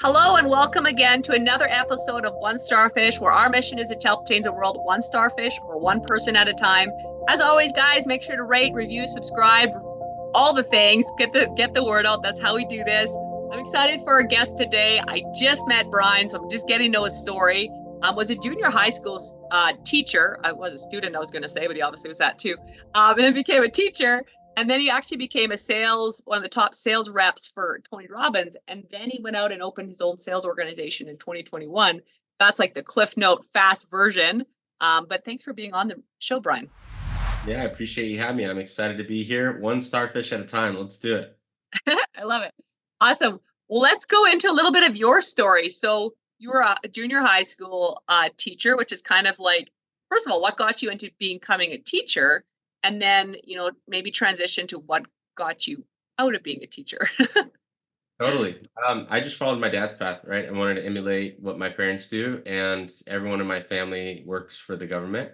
Hello and welcome again to another episode of One Starfish, where our mission is to help change the world one starfish or one person at a time. As always, guys, make sure to rate, review, subscribe, all the things. Get the word out. That's how we do this. I'm excited for our guest today. I just met Brian, so I'm just getting to know his story. Was a junior high school teacher. I was a student, I was going to say, but he obviously was that too. And then became a teacher. And then he actually became one of the top sales reps for Tony Robbins. And then he went out and opened his own sales organization in 2021. That's like the Cliff Note fast version. But thanks for being on the show, Brian. Yeah, I appreciate you having me. I'm excited to be here. One starfish at a time. Let's do it. I love it. Awesome. Well, let's go into a little bit of your story. So you were a junior high school teacher, which is kind of like, first of all, what got you into becoming a teacher? And then, maybe transition to what got you out of being a teacher. Totally. I just followed my dad's path, right? I wanted to emulate what my parents do, and everyone in my family works for the government,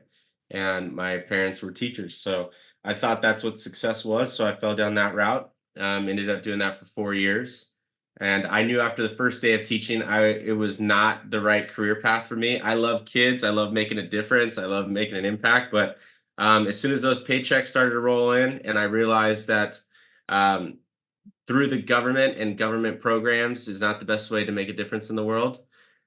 and my parents were teachers. So I thought that's what success was. So I fell down that route. Ended up doing that for 4 years. And I knew after the first day of teaching, it was not the right career path for me. I love kids. I love making a difference. I love making an impact. But as soon as those paychecks started to roll in, and I realized that um, through the government and government programs is not the best way to make a difference in the world,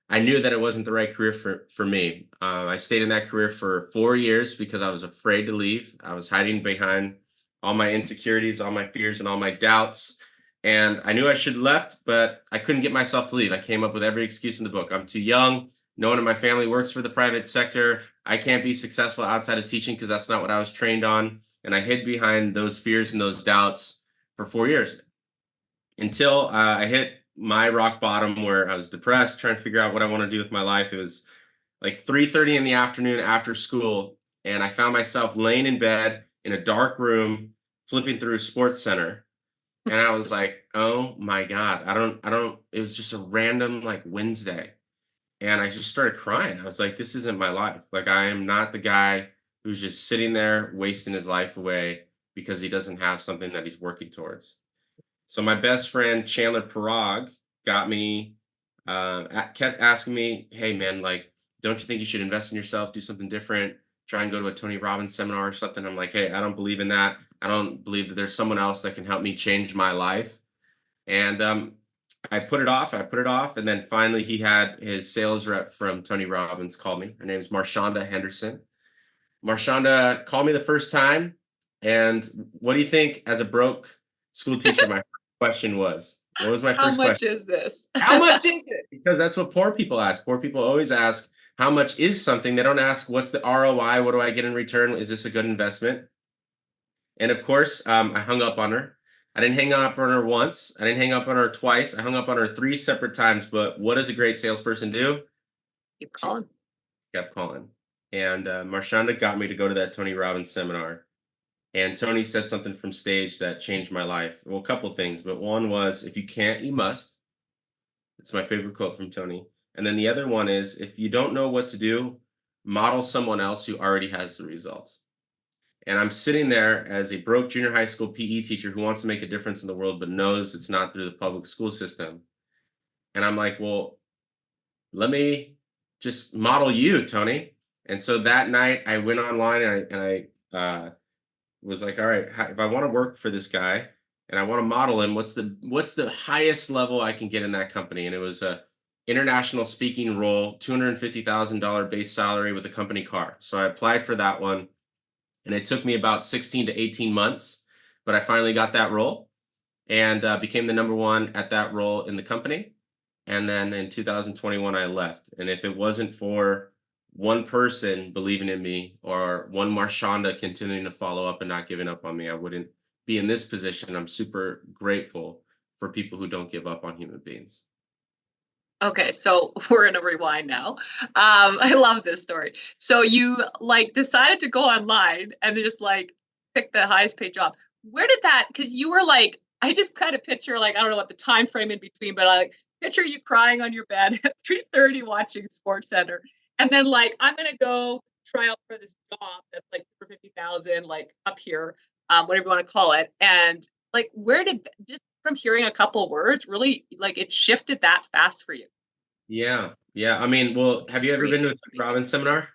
I knew that it wasn't the right career for me. I stayed in that career for 4 years because I was afraid to leave. I was hiding behind all my insecurities, all my fears, and all my doubts. And I knew I should have left, but I couldn't get myself to leave. I came up with every excuse in the book. I'm too young. No one in my family works for the private sector. I can't be successful outside of teaching because that's not what I was trained on. And I hid behind those fears and those doubts for 4 years until I hit my rock bottom where I was depressed, trying to figure out what I want to do with my life. It was like 3:30 in the afternoon after school, and I found myself laying in bed in a dark room, flipping through Sports Center, and I was like, "Oh my God, I don't." It was just a random like Wednesday, and I just started crying. I was like, "This isn't my life. Like, I am not the guy who's just sitting there wasting his life away because he doesn't have something that he's working towards." So my best friend Chandler Parag got me, kept asking me, "Hey man, like, don't you think you should invest in yourself, do something different, try and go to a Tony Robbins seminar or something?" I'm like, "Hey, I don't believe in that. I don't believe that there's someone else that can help me change my life." And I put it off. I put it off, and then finally, he had his sales rep from Tony Robbins call me. Her name's Marshonda Henderson. Marshonda called me the first time, and what do you think? As a broke school teacher, my question was, what was my How first much question? is this? How much is it? Because that's what poor people ask. Poor people always ask, how much is something? They don't ask, what's the ROI? What do I get in return? Is this a good investment? And of course, I hung up on her. I didn't hang up on her once. I didn't hang up on her twice. I hung up on her 3 separate times. But what does a great salesperson do? Keep She calling. kept calling. And Marshonda got me to go to that Tony Robbins seminar. And Tony said something from stage that changed my life. Well, a couple of things, but one was, if you can't, you must. It's my favorite quote from Tony. And then the other one is, if you don't know what to do, model someone else who already has the results. And I'm sitting there as a broke junior high school PE teacher who wants to make a difference in the world, but knows it's not through the public school system. And I'm like, well, let me just model you, Tony. And so that night I went online and I was like, all right, if I want to work for this guy and I want to model him, what's the highest level I can get in that company? And it was a international speaking role, $250,000 base salary with a company car. So I applied for that one, and it took me about 16 to 18 months, but I finally got that role and became the number one at that role in the company. And then in 2021, I left. And if it wasn't for one person believing in me or one Marshonda continuing to follow up and not giving up on me, I wouldn't be in this position. I'm super grateful for people who don't give up on human beings. Okay, so we're gonna rewind now. I love this story. So you like decided to go online and just like pick the highest paid job. Where did that? Because you were like, I just kind of picture like I don't know what the time frame in between, but I like picture you crying on your bed at 3:30 watching Sports Center, and then like I'm gonna go try out for this job that's like for 50,000, like up here, whatever you want to call it, and like where did just from hearing a couple words, really like it shifted that fast for you. Yeah. Yeah. I mean, well, have you ever Extreme. been to a Tony Amazing. Robbins seminar?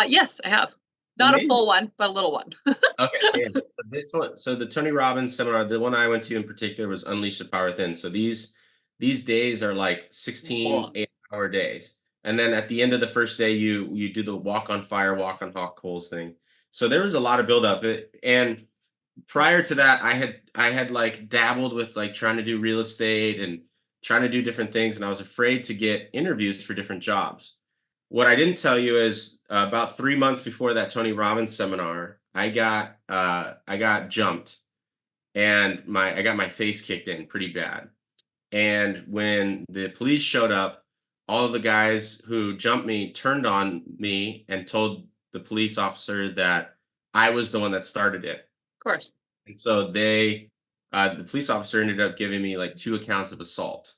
Yes, I have. Not a Amazing. full one, but a little one. Okay, yeah. This one, so the Tony Robbins seminar, the one I went to in particular was Unleash the Power Within. So these days are like 16 Long. 8-hour days. And then at the end of the first day, you do the walk on fire, walk on hot coals thing. So there was a lot of build up. And prior to that, I had like dabbled with like trying to do real estate and trying to do different things, and I was afraid to get interviews for different jobs. What I didn't tell you is about 3 months before that Tony Robbins seminar, I got jumped, and I got my face kicked in pretty bad. And when the police showed up, all of the guys who jumped me turned on me and told the police officer that I was the one that started it. Of course. And so the police officer ended up giving me like 2 accounts of assault.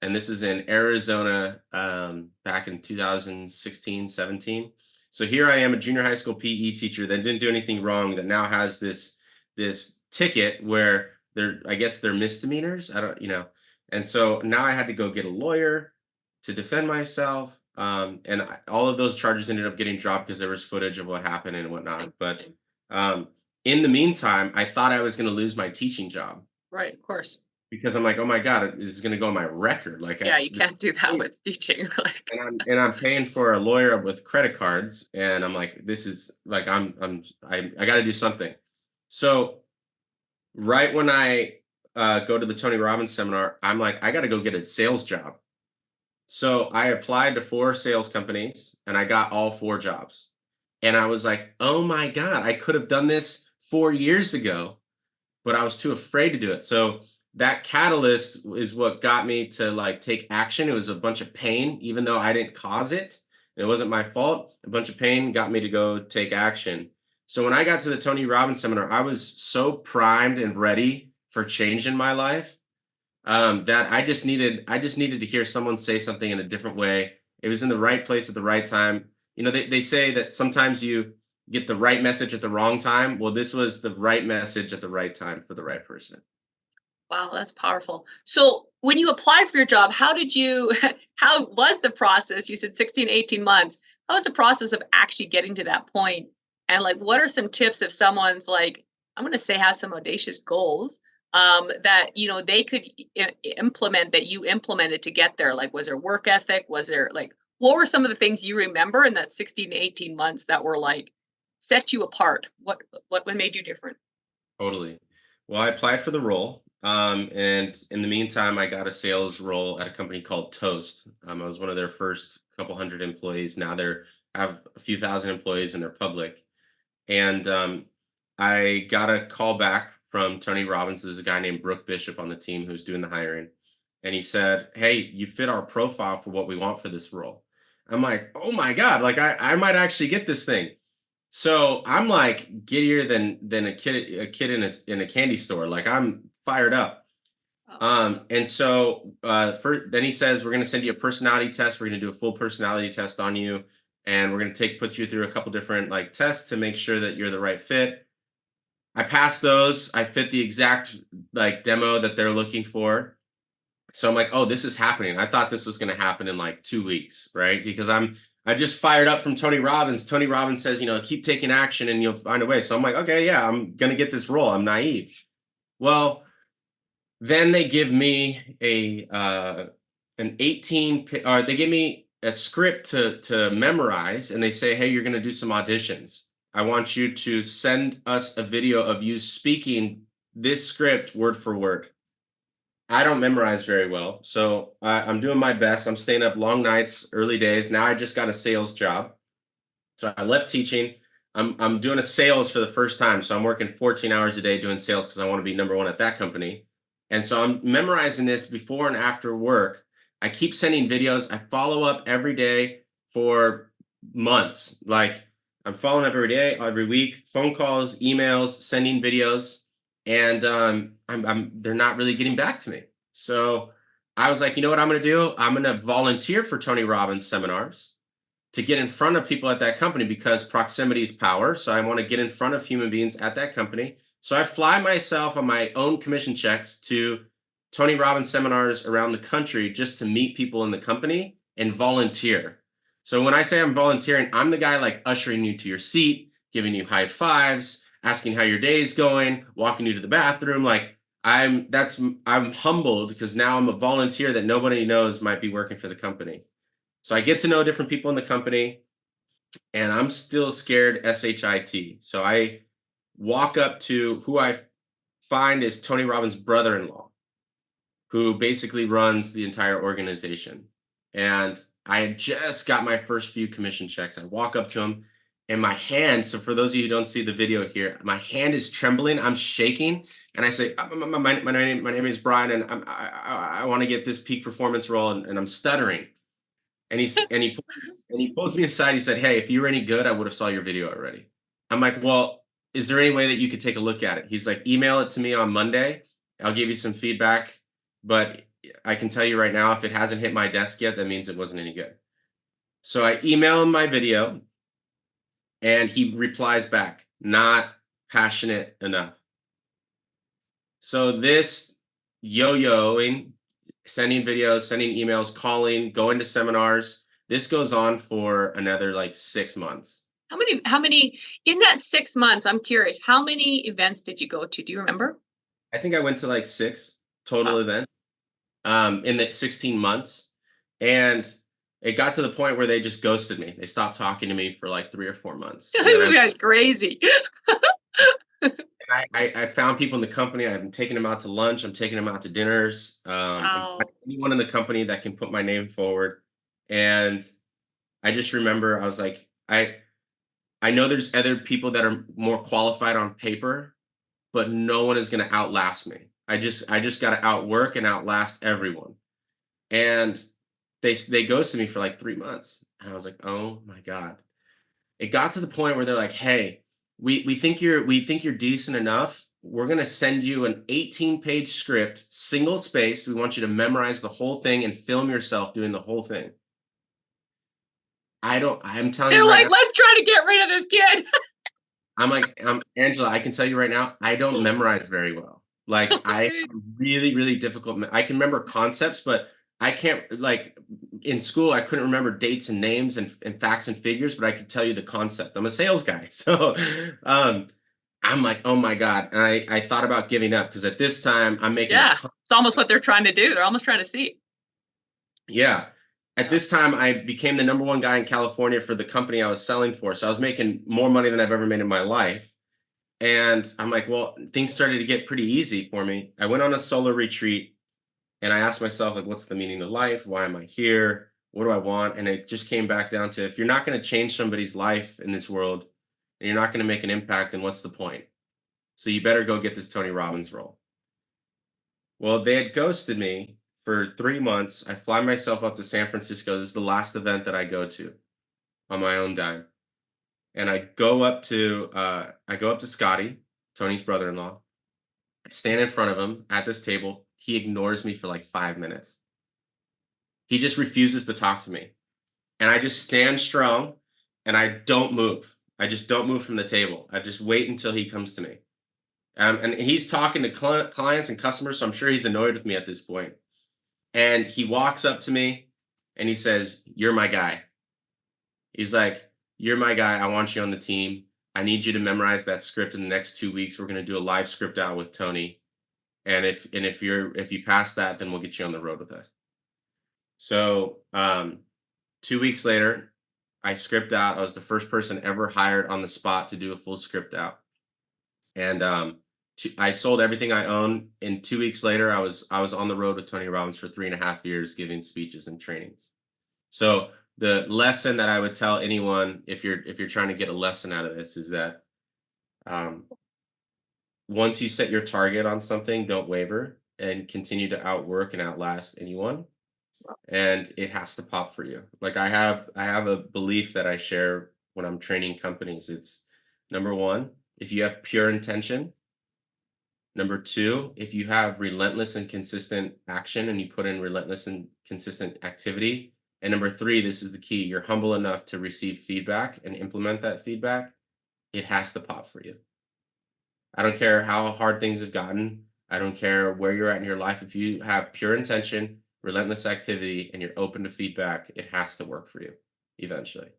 And this is in Arizona, back in 2016, 17. So here I am, a junior high school PE teacher that didn't do anything wrong, that now has this ticket where I guess they're misdemeanors. I don't. And so now I had to go get a lawyer to defend myself. And all of those charges ended up getting dropped because there was footage of what happened and whatnot. But um, in the meantime, I thought I was going to lose my teaching job Right, of course. because I'm like, oh my God, this is going to go on my record. Like, Yeah, you can't do that with teaching. Like, and I'm paying for a lawyer with credit cards, and I'm like, this is like, I got to do something. So right when I go to the Tony Robbins seminar, I'm like, I got to go get a sales job. So I applied to 4 sales companies, and I got all 4 jobs. And I was like, oh my God, I could have done this 4 years ago, but I was too afraid to do it. So that catalyst is what got me to like take action. It was a bunch of pain, even though I didn't cause it. It wasn't my fault. A bunch of pain got me to go take action. So when I got to the Tony Robbins seminar, I was so primed and ready for change in my life, that I just needed to hear someone say something in a different way. It was in the right place at the right time. They say that sometimes you get the right message at the wrong time. Well, this was the right message at the right time for the right person. wow, that's powerful. So when you applied for your job, how did you, how was the process? You said 16, 18 months. How was the process of actually getting to that point? And like, what are some tips if someone's like, I'm going to say has some audacious goals, that, they could implement that you implemented to get there? Like, was there work ethic? Was there like, what were some of the things you remember in that 16 to 18 months that were like, set you apart? What made you different? Totally. Well, I applied for the role. And in the meantime, I got a sales role at a company called Toast. I was one of their first couple hundred employees. Now they're have a few thousand employees and they're public. And I got a call back from Tony Robbins. There's a guy named Brooke Bishop on the team who's doing the hiring. And he said, hey, you fit our profile for what we want for this role. I'm like, oh my God, like I might actually get this thing. So I'm like giddier than a kid in a candy store. Like I'm fired up. Oh, And so then he says, we're going to send you a personality test. We're going to do a full personality test on you. And we're going to put you through a couple different like tests to make sure that you're the right fit. I passed those. I fit the exact like demo that they're looking for. So I'm like, oh, this is happening. I thought this was going to happen in like 2 weeks, right? Because I just fired up from Tony Robbins. Tony Robbins says, keep taking action and you'll find a way. So I'm like, okay, yeah, I'm going to get this role. I'm naive. Well, then they give me an 18 or they give me a script to memorize, and they say, hey, you're going to do some auditions. I want you to send us a video of you speaking this script word for word. I don't memorize very well, so I'm doing my best. I'm staying up long nights, early days. Now I just got a sales job, so I left teaching. I'm doing a sales for the first time, so I'm working 14 hours a day doing sales because I want to be number one at that company. And so I'm memorizing this before and after work. I keep sending videos. I follow up every day for months. Like I'm following up every day, every week, phone calls, emails, sending videos, and they're not really getting back to me. So I was like, you know what I'm going to do? I'm going to volunteer for Tony Robbins seminars to get in front of people at that company because proximity is power. So I want to get in front of human beings at that company So I fly myself on my own commission checks to Tony Robbins seminars around the country just to meet people in the company and volunteer. So when I say I'm volunteering, I'm the guy like ushering you to your seat, giving you high fives, asking how your day's going, walking you to the bathroom. Like I'm humbled because now I'm a volunteer that nobody knows might be working for the company. So I get to know different people in the company, and I'm still scared SHIT. So I walk up to who I find is Tony Robbins' brother-in-law, who basically runs the entire organization. And I had just got my first few commission checks. I walk up to him, and my hand, so for those of you who don't see the video here, my hand is trembling. I'm shaking. And I say, my name is Brian, and I want to get this peak performance role. And I'm stuttering. And he pulls me aside. He said, "Hey, if you were any good, I would have saw your video already." I'm like, "Well, is there any way that you could take a look at it?" He's like, "Email it to me on Monday. I'll give you some feedback. But I can tell you right now, if it hasn't hit my desk yet, that means it wasn't any good." So I email him my video, and he replies back, "Not passionate enough." So this yo-yoing, sending videos, sending emails, calling, going to seminars, this goes on for another like 6 months. How many in that 6 months? I'm curious, how many events did you go to? Do you remember? I think I went to like 6 total Wow. events in the 16 months. And it got to the point where they just ghosted me. They stopped talking to me for like 3 or 4 months. And then This guy's crazy. I found people in the company. I've been taking them out to lunch. I'm taking them out to dinners. I'm Wow. finding anyone in the company that can put my name forward. And I just remember I was like, I know there's other people that are more qualified on paper, but no one is going to outlast me. I just got to outwork and outlast everyone. And they ghosted me for like 3 months. And I was like, oh my God. It got to the point where they're like, "Hey, we think you're decent enough. We're gonna send you an 18-page script, single space. We want you to memorize the whole thing and film yourself doing the whole thing." I'm telling They're you right like, now, let's try to get rid of this kid. I'm like, Angela, I can tell you right now, I don't memorize very well. Like I have really, really difficult. I can remember concepts, but I can't like in school, I couldn't remember dates and names and facts and figures, but I could tell you the concept. I'm a sales guy. So I'm like, oh my God. And I thought about giving up because at this time I'm making a Yeah, ton. it's almost what they're trying to do. They're almost trying to see. Yeah. At Yeah. this time, I became the number one guy in California for the company I was selling for. So I was making more money than I've ever made in my life. And I'm like, well, things started to get pretty easy for me. I went on a solo retreat and I asked myself, like, what's the meaning of life? Why am I here? What do I want? And it just came back down to if you're not going to change somebody's life in this world and you're not going to make an impact, then what's the point? So you better go get this Tony Robbins role. Well, they had ghosted me for 3 months. I fly myself up to San Francisco. This is the last event that I go to on my own dime. And I go up to Scotty, Tony's brother-in-law. I stand in front of him at this table. He ignores me for like 5 minutes. He just refuses to talk to me. And I just stand strong and I don't move. I just don't move from the table. I just wait until he comes to me. And he's talking to clients and customers, so I'm sure he's annoyed with me at this point. And he walks up to me and he says, "You're my guy." He's like, "You're my guy. I want you on the team. I need you to memorize that script in the next 2 weeks. We're going to do a live script out with Tony. And if you pass that, then we'll get you on the road with us." So 2 weeks later, I script out. I was the first person ever hired on the spot to do a full script out. And I sold everything I owned. And 2 weeks later, I was on the road with Tony Robbins for 3.5 years, giving speeches and trainings. So the lesson that I would tell anyone, if you're trying to get a lesson out of this, is that um, once you set your target on something, don't waver and continue to outwork and outlast anyone. And it has to pop for you. Like I have a belief that I share when I'm training companies. It's number one, if you have pure intention. Number two, if you have relentless and consistent action and you put in relentless and consistent activity. And number three, this is the key, you're humble enough to receive feedback and implement that feedback. It has to pop for you. I don't care how hard things have gotten. I don't care where you're at in your life. If you have pure intention, relentless activity, and you're open to feedback, it has to work for you eventually.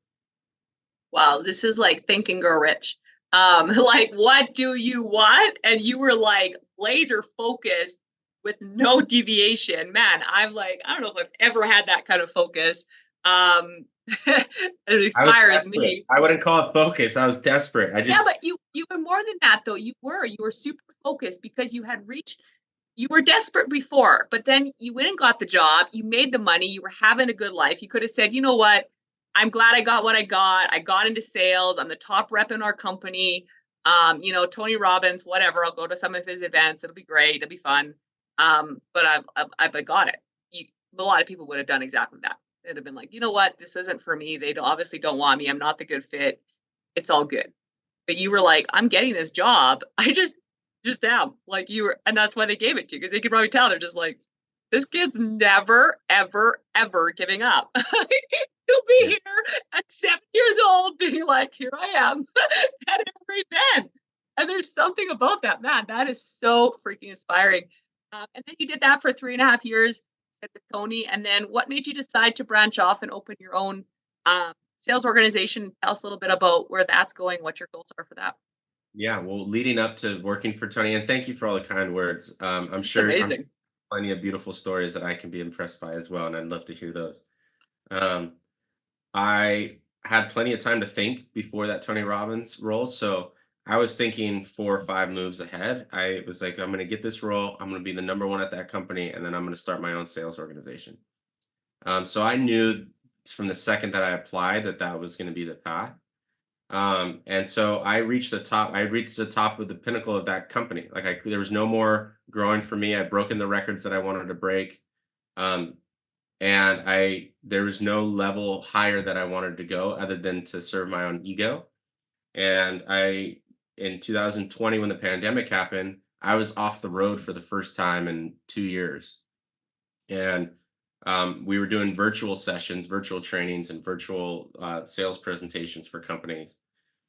Wow, this is like Think and Grow Rich. Like, what do you want? And you were like laser focused with no deviation. Man, I'm like, I don't know if I've ever had that kind of focus. Um, it I was inspires desperate. me. I wouldn't call it focus. I was desperate. I Yeah, just but you were more than that though. You were super focused because you were desperate before, but then you went and got the job, you made the money, you were having a good life. You could have said, you know what? I'm glad I got what I got. I got into sales. I'm the top rep in our company. Tony Robbins, whatever. I'll go to some of his events. It'll be great. It'll be fun. But I got it. A lot of people would have done exactly that. They'd have been like, you know what? This isn't for me. They obviously don't want me. I'm not the good fit. It's all good. But you were like, I'm getting this job. I just am. Like you were, and that's why they gave it to you, because they could probably tell they're just like, this kid's never, ever, ever giving up. He'll be yeah. here at 7 years old, being like, here I am at every event. And there's something about that, man. That is so freaking inspiring. And then you did that for 3.5 years at the Tony. And then what made you decide to branch off and open your own sales organization? Tell us a little bit about where that's going, what your goals are for that. Yeah, well, leading up to working for Tony, and thank you for all the kind words. It's amazing. Plenty of beautiful stories that I can be impressed by as well, and I'd love to hear those. Um, I had plenty of time to think before that Tony Robbins role, so I was thinking 4 or 5 moves ahead. I was like, I'm going to get this role, I'm going to be the number one at that company, and then I'm going to start my own sales organization. So I knew from the second that I applied that that was going to be the path. And so I reached the top. I reached the top of the pinnacle of that company. There was no more growing for me. I'd broken the records that I wanted to break. Um, and there was no level higher that I wanted to go other than to serve my own ego. And in 2020, when the pandemic happened, I was off the road for the first time in 2 years. And we were doing virtual sessions, virtual trainings, and virtual sales presentations for companies.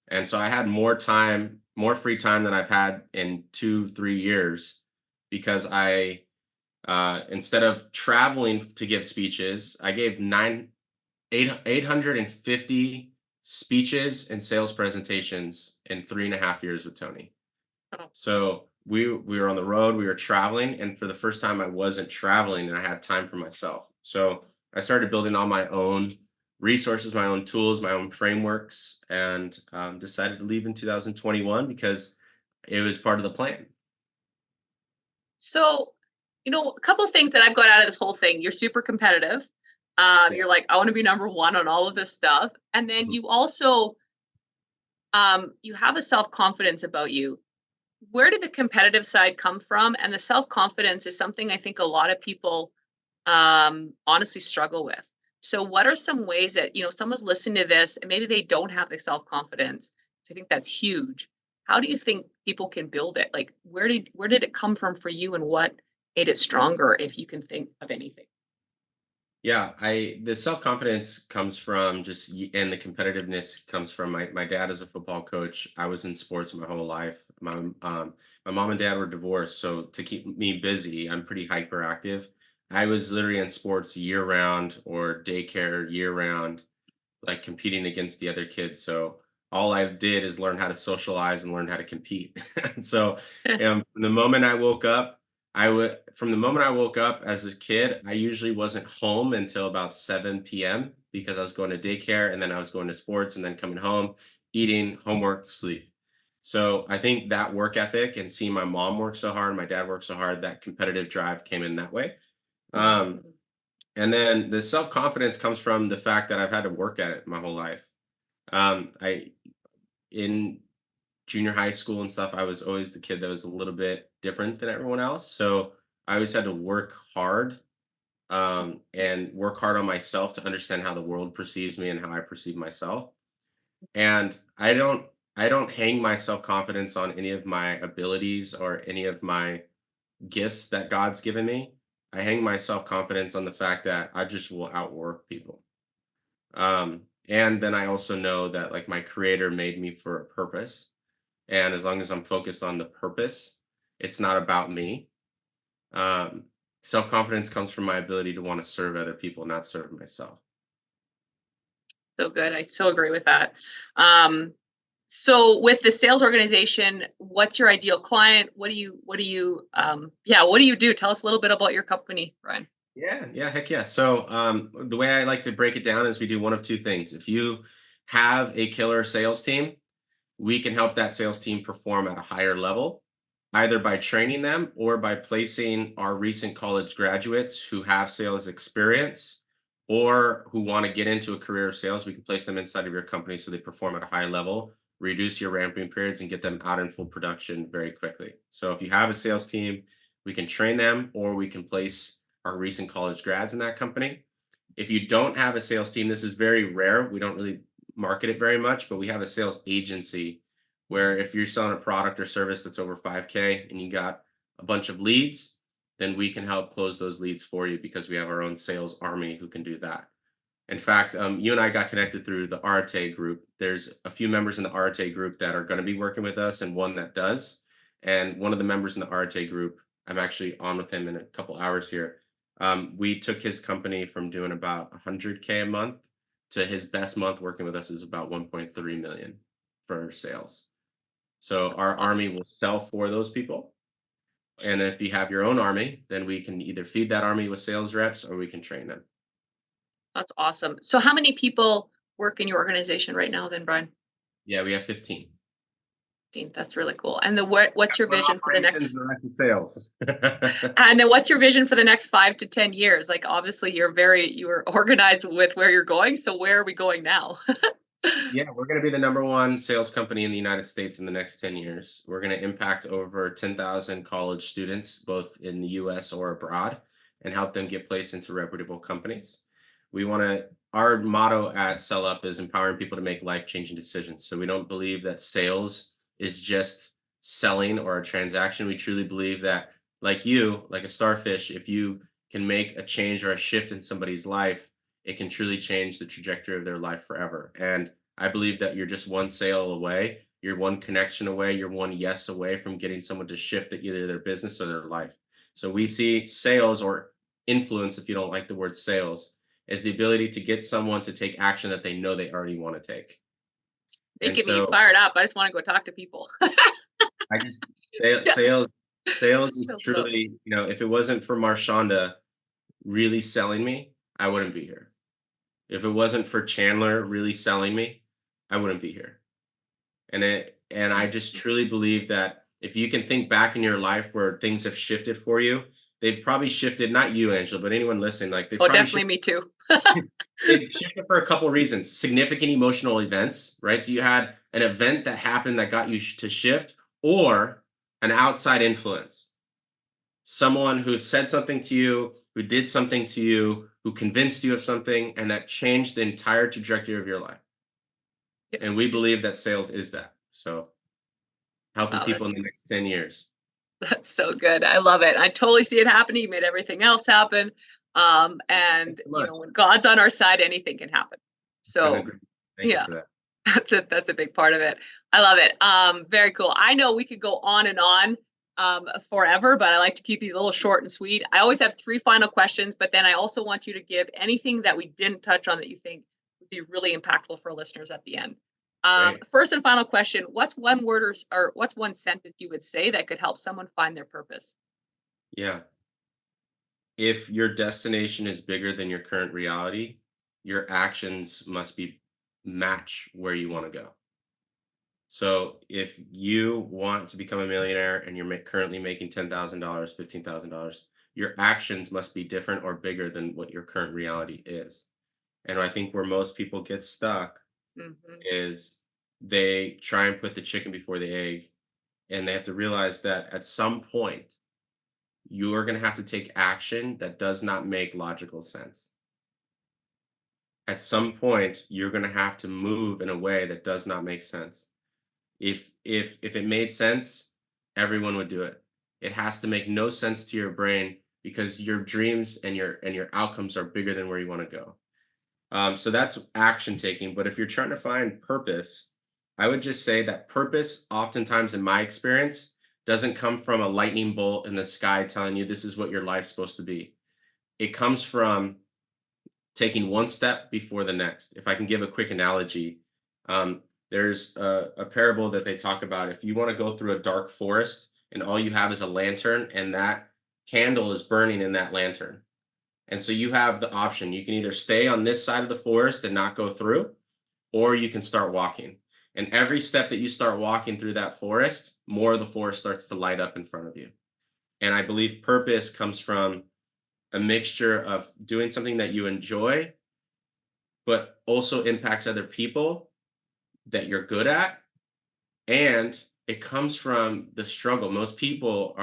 And so I had more time, more free time than I've had in 2, 3 years because instead of traveling to give speeches, I gave 850 speeches and sales presentations in 3.5 years with Tony. Oh, So we were on the road, we were traveling, and for the first time I wasn't traveling and I had time for myself. So I started building all my own resources, my own tools, my own frameworks, and decided to leave in 2021 because it was part of the plan. so, a couple of things that I've got out of this whole thing. You're super competitive. Yeah. You're like, I want to be number one on all of this stuff. And then Mhm. you also, you have a self-confidence about you. Where did the competitive side come from? And the self-confidence is something I think a lot of people honestly struggle with. So what are some ways that, someone's listening to this and maybe they don't have the self-confidence? So I think that's huge. How do you think people can build it? Like where did it come from for you and what made it stronger if you can think of anything? Yeah, the self-confidence comes from and the competitiveness comes from my dad is a football coach. I was in sports my whole life. My mom and dad were divorced, so to keep me busy, I'm pretty hyperactive. I was literally in sports year round or daycare year round, like competing against the other kids. So all I did is learn how to socialize and learn how to compete. So from the moment I woke up, from the moment I woke up as a kid, I usually wasn't home until about 7 p.m. because I was going to daycare and then I was going to sports and then coming home, eating, homework, sleep. So I think that work ethic and seeing my mom work so hard, my dad work so hard, that competitive drive came in that way. Um, Mhm. and then the self-confidence comes from the fact that I've had to work at it my whole life. I in junior high school and stuff, I was always the kid that was a little bit different than everyone else. So I always had to work hard and work hard on myself to understand how the world perceives me and how I perceive myself. And I don't hang my self-confidence on any of my abilities or any of my gifts that God's given me. I hang my self-confidence on the fact that I just will outwork people. And then I also know that like my creator made me for a purpose. And as long as I'm focused on the purpose, it's not about me. Um, Self-confidence comes from my ability to want to serve other people, not serve myself. So good. I so agree with that. Um, so with the sales organization, what's your ideal client? What do you do? Tell us a little bit about your company, Brian. Yeah, yeah, heck yeah. So the way I like to break it down is we do one of two things. If you have a killer sales team, we can help that sales team perform at a higher level, either by training them or by placing our recent college graduates who have sales experience or who want to get into a career of sales. We can place them inside of your company so they perform at a high level, reduce your ramping periods, and get them out in full production very quickly. So if you have a sales team, we can train them or we can place our recent college grads in that company. If you don't have a sales team, this is very rare. We don't really market it very much, but we have a sales agency where if you're selling a product or service that's over 5K and you got a bunch of leads, then we can help close those leads for you because we have our own sales army who can do that. In fact, you and I got connected through the Arte group. There's a few members in the Arte group that are going to be working with us and one that does. And one of the members in the Arte group, I'm actually on with him in a couple hours here. We took his company from doing about 100K a month to his best month working with us is about 1.3 million for sales. So our Awesome. army will sell for those people. And if you have your own army, then we can either feed that army with sales reps or we can train them. That's awesome. So how many people work in your organization right now then, Brian? Yeah, we have 15. That's really cool. And what's your One vision for the operations, next the rest is sales. and then what's your vision for the next 5 to 10 years? Like obviously you're organized with where you're going. So where are we going now? Yeah, we're going to be the number one sales company in the United States in the next 10 years. We're going to impact over 10,000 college students, both in the US or abroad, and help them get placed into reputable companies. Our motto at Sell Up is empowering people to make life changing decisions. So we don't believe that sales is just selling or a transaction. We truly believe that, like you, like a starfish, if you can make a change or a shift in somebody's life, it can truly change the trajectory of their life forever. And I believe that you're just one sale away, you're one connection away, you're one yes away from getting someone to shift either their business or their life. So we see sales or influence, if you don't like the word sales, as the ability to get someone to take action that they know they already want to take. And Making me so fired up. I just want to go talk to people. I just Yeah. sales is So cool. truly, if it wasn't for Marshonda really selling me, I wouldn't be here. If it wasn't for Chandler really selling me, I wouldn't be here. And I just truly believe that if you can think back in your life where things have shifted for you, they've probably shifted, not you, Angela, but anyone listening, like they've Oh, probably definitely shifted, me too. they've shifted for a couple reasons. Significant emotional events, right? So you had an event that happened that got you to shift, or an outside influence. Someone who said something to you, who did something to you, who convinced you of something, and that changed the entire trajectory of your life. And we believe that sales is that. So helping Wow, people in the that's next 10 years. that's so good. I love it. I totally see it happening. You made everything else happen. Thanks And so much. when God's on our side, anything can happen. Couldn't So agree. Thank you yeah, for that. that's a big part of it. I love it. Very cool. I know we could go on and on forever, but I like to keep these a little short and sweet. I always have 3 final questions, but then I also want you to give anything that we didn't touch on that you think would be really impactful for listeners at the end. Great. First and final question: what's one word or what's one sentence you would say that could help someone find their purpose? Yeah. If your destination is bigger than your current reality, your actions must be match where you want to go. So if you want to become a millionaire and you're currently making $10,000, $15,000, your actions must be different or bigger than what your current reality is. And I think where most people get stuck Hmm. is they try and put the chicken before the egg, and they have to realize that at some point you are going to have to take action that does not make logical sense. At some point you're going to have to move in a way that does not make sense. If it made sense, everyone would do it. It has to make no sense to your brain because your dreams and your outcomes are bigger than where you want to go. So that's action taking. But if you're trying to find purpose, I would just say that purpose, oftentimes in my experience, doesn't come from a lightning bolt in the sky telling you this is what your life's supposed to be. It comes from taking one step before the next. If I can give a quick analogy, there's a parable that they talk about. If you want to go through a dark forest and all you have is a lantern and that candle is burning in that lantern. And so you have the option. You can either stay on this side of the forest and not go through, or you can start walking. And every step that you start walking through that forest, more of the forest starts to light up in front of you. And I believe purpose comes from a mixture of doing something that you enjoy, but also impacts other people that you're good at. And it comes from the struggle. Most people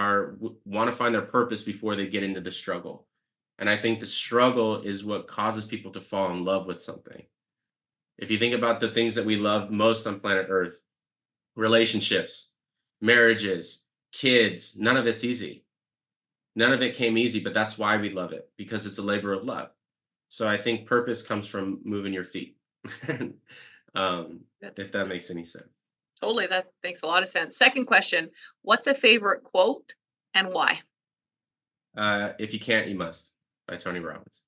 want to find their purpose before they get into the struggle. And I think the struggle is what causes people to fall in love with something. If you think about the things that we love most on planet Earth, relationships, marriages, kids, none of it's easy. None of it came easy, but that's why we love it, because it's a labor of love. So I think purpose comes from moving your feet. Good. If that makes any sense. Totally. That makes a lot of sense. Second question, what's a favorite quote and why? If you can't, you must, by Tony Robbins.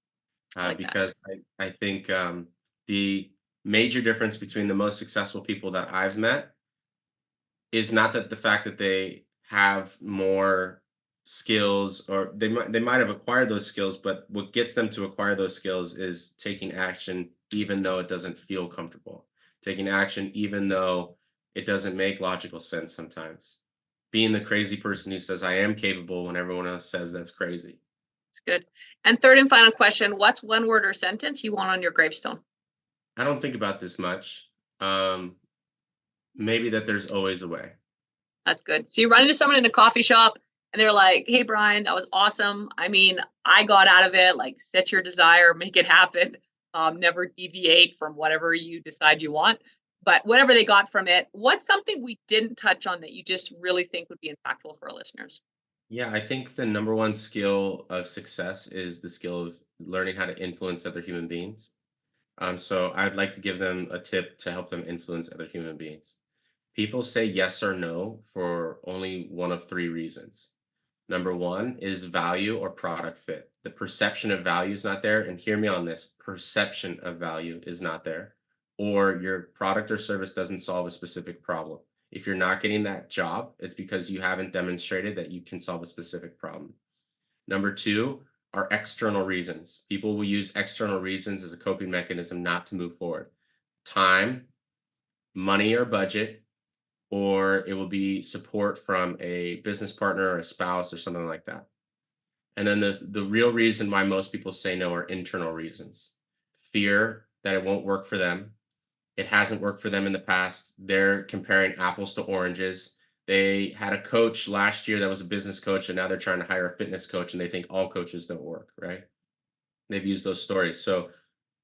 I like that. Because I think the major difference between the most successful people that I've met is not that the fact that they have more skills, or they might have acquired those skills, but what gets them to acquire those skills is taking action even though it doesn't feel comfortable, taking action even though it doesn't make logical sense sometimes, being the crazy person who says I am capable when everyone else says that's crazy. It's good. And third and final question, what's one word or sentence you want on your gravestone? I don't think about this much. Maybe that there's always a way. That's good. So you run into someone in a coffee shop and they're like, hey, Brian, that was awesome. I mean, I got out of it, like set your desire, make it happen. Never deviate from whatever you decide you want. But whatever they got from it, what's something we didn't touch on that you just really think would be impactful for our listeners? Yeah, I think the number one skill of success is the skill of learning how to influence other human beings. So I'd like to give them a tip to help them influence other human beings. People say yes or no for only one of three reasons. Number one is value or product fit. The perception of value is not there. And hear me on this, perception of value is not there, or your product or service doesn't solve a specific problem. If you're not getting that job, it's because you haven't demonstrated that you can solve a specific problem. Number two are external reasons. People will use external reasons as a coping mechanism not to move forward. Time, money or budget, or it will be support from a business partner or a spouse or something like that. And then the real reason why most people say no are internal reasons. Fear that it won't work for them. It hasn't worked for them in the past. They're comparing apples to oranges. They had a coach last year that was a business coach, and now they're trying to hire a fitness coach, and they think all coaches don't work, right? They've used those stories. So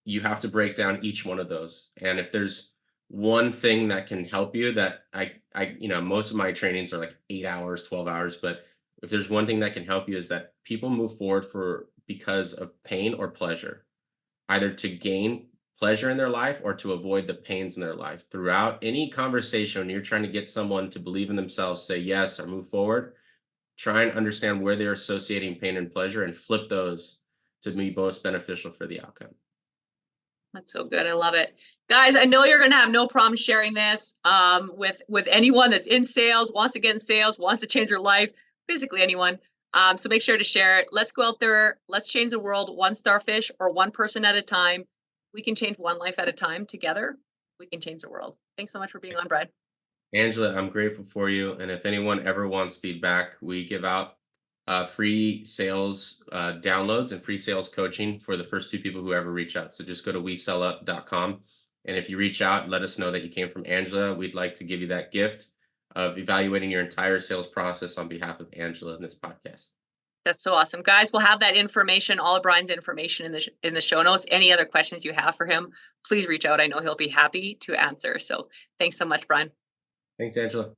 you have to break down each one of those. And if there's one thing that can help you, that most of my trainings are like 8 hours, 12 hours, but if there's one thing that can help you is that people move forward because of pain or pleasure, either to gain pleasure in their life or to avoid the pains in their life. Throughout any conversation, when you're trying to get someone to believe in themselves, say yes or move forward, try and understand where they're associating pain and pleasure and flip those to be most beneficial for the outcome. That's so good. I love it. Guys, I know you're going to have no problem sharing this with anyone that's in sales, wants to get in sales, wants to change their life, basically anyone. So make sure to share it. Let's go out there. Let's change the world one starfish or one person at a time. We can change one life at a time together. We can change the world. Thanks so much for being on, Brad. Angela, I'm grateful for you. And if anyone ever wants feedback, we give out free sales downloads and free sales coaching for the first two people who ever reach out. So just go to wesellup.com. And if you reach out, let us know that you came from Angela. We'd like to give you that gift of evaluating your entire sales process on behalf of Angela in this podcast. That's so awesome. Guys, we'll have that information, all of Brian's information in the show notes. Any other questions you have for him, please reach out. I know he'll be happy to answer. So thanks so much, Brian. Thanks, Angela.